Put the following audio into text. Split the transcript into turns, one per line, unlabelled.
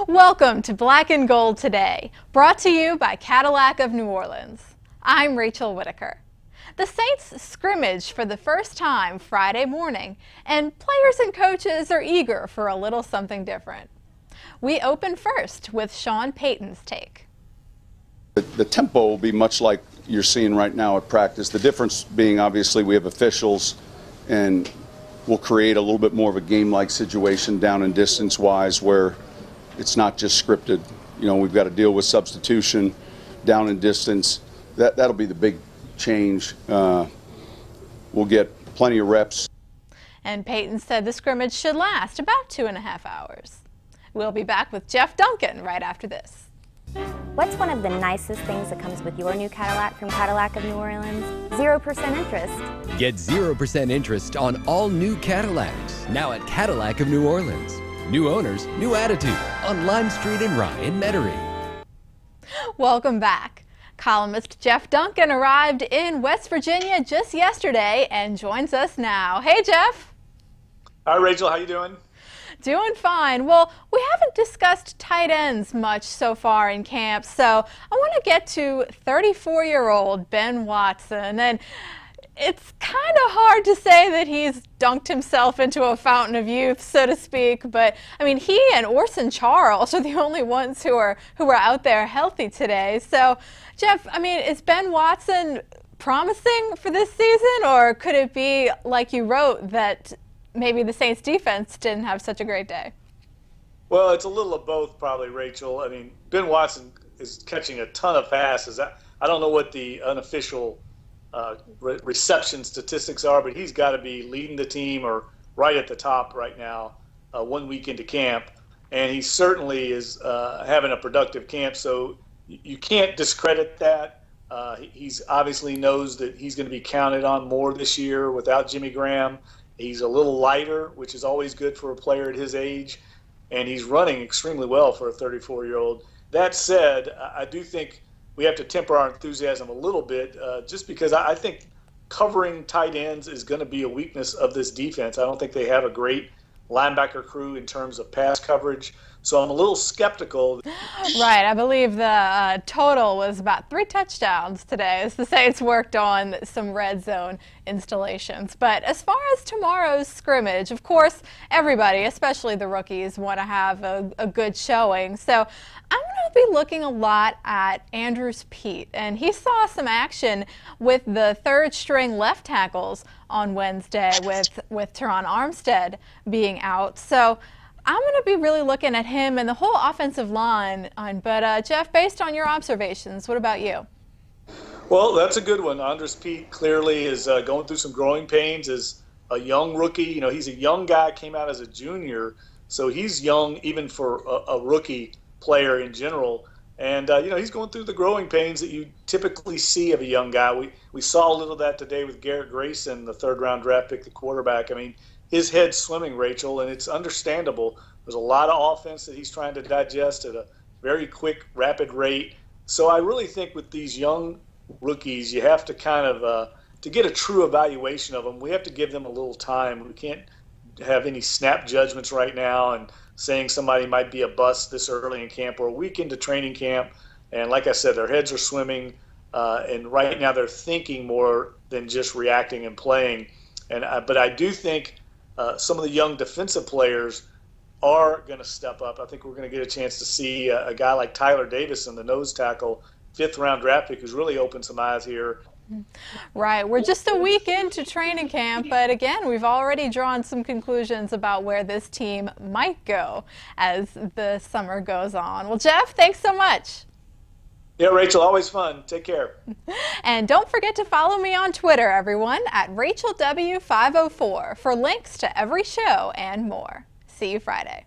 Welcome to Black and Gold Today, brought to you by Cadillac of New Orleans. I'm Rachel Whittaker. The Saints scrimmage for the first time Friday morning, and players and coaches are eager for a little something different. We open first with Sean Payton's take.
The tempo will be much like you're seeing right now at practice. The difference being, obviously, we have officials, and we'll create a little bit more of a game-like situation down and distance-wise where it's not just scripted. You know, we've got to deal with substitution, down and distance. That'll be the big change. We'll get plenty of reps.
And Payton said the scrimmage should last about 2.5 hours. We'll be back with Jeff Duncan right after this.
What's one of the nicest things that comes with your new Cadillac from Cadillac of New Orleans? 0% interest.
Get 0% interest on all new Cadillacs, now at Cadillac of New Orleans. New owners, new attitude, on Lime Street in Rye in Metairie.
Welcome back. Columnist Jeff Duncan arrived in West Virginia just yesterday and joins us now. Hey, Jeff.
Hi, Rachel. How you doing?
Doing fine. Well, we haven't discussed tight ends much so far in camp, so I want to get to 34-year-old Ben Watson. And it's kind of hard to say that he's dunked himself into a fountain of youth, so to speak, but I mean, he and Orson Charles are the only ones who are out there healthy today. So, Jeff, I mean, is Ben Watson promising for this season, or could it be, like you wrote, that maybe the Saints defense didn't have such a great day?
Well, it's a little of both, probably, Rachel. I mean, Ben Watson is catching a ton of passes. I don't know what the unofficial reception statistics are, but he's got to be leading the team or right at the top right now, 1 week into camp. And he certainly is having a productive camp, so you can't discredit that. He's obviously knows that he's going to be counted on more this year without Jimmy Graham. He's a little lighter, which is always good for a player at his age, and he's running extremely well for a 34-year-old. That said, I do think we have to temper our enthusiasm a little bit just because I think covering tight ends is going to be a weakness of this defense. I don't think they have a great linebacker crew in terms of pass coverage, so I'm a little skeptical.
Right, I believe the total was about 3 touchdowns today as the Saints worked on some red zone installations. But as far as tomorrow's scrimmage, of course, everybody, especially the rookies, want to have a good showing. So I'm going to be looking a lot at Andrews Pete, and he saw some action with the third-string left tackles on Wednesday with Teron Armstead being out. So I'm going to be really looking at him and the whole offensive line. But Jeff, based on your observations, what about you?
Well, that's a good one. Andrews Pete clearly is going through some growing pains as a young rookie. You know, he's a young guy, came out as a junior, so he's young even for a rookie player in general. And, you know, he's going through the growing pains that you typically see of a young guy. We saw a little of that today with Garrett Grayson, the third-round draft pick, the quarterback. I mean, his head's swimming, Rachel, and it's understandable. There's a lot of offense that he's trying to digest at a very quick, rapid rate. So I really think with these young rookies, you have to kind of, to get a true evaluation of them, we have to give them a little time. We can't have any snap judgments right now and saying somebody might be a bust this early in camp or a week into training camp. And like I said, their heads are swimming, and right now they're thinking more than just reacting and playing. But I do think some of the young defensive players are going to step up. I think we're going to get a chance to see a guy like Tyler Davison, the nose tackle, 5th-round draft pick, who's really opened some eyes here.
Right. We're just a week into training camp, but again, we've already drawn some conclusions about where this team might go as the summer goes on. Well, Jeff, thanks so much.
Yeah, Rachel, always fun. Take care.
And don't forget to follow me on Twitter, everyone, at RachelW504 for links to every show and more. See you Friday.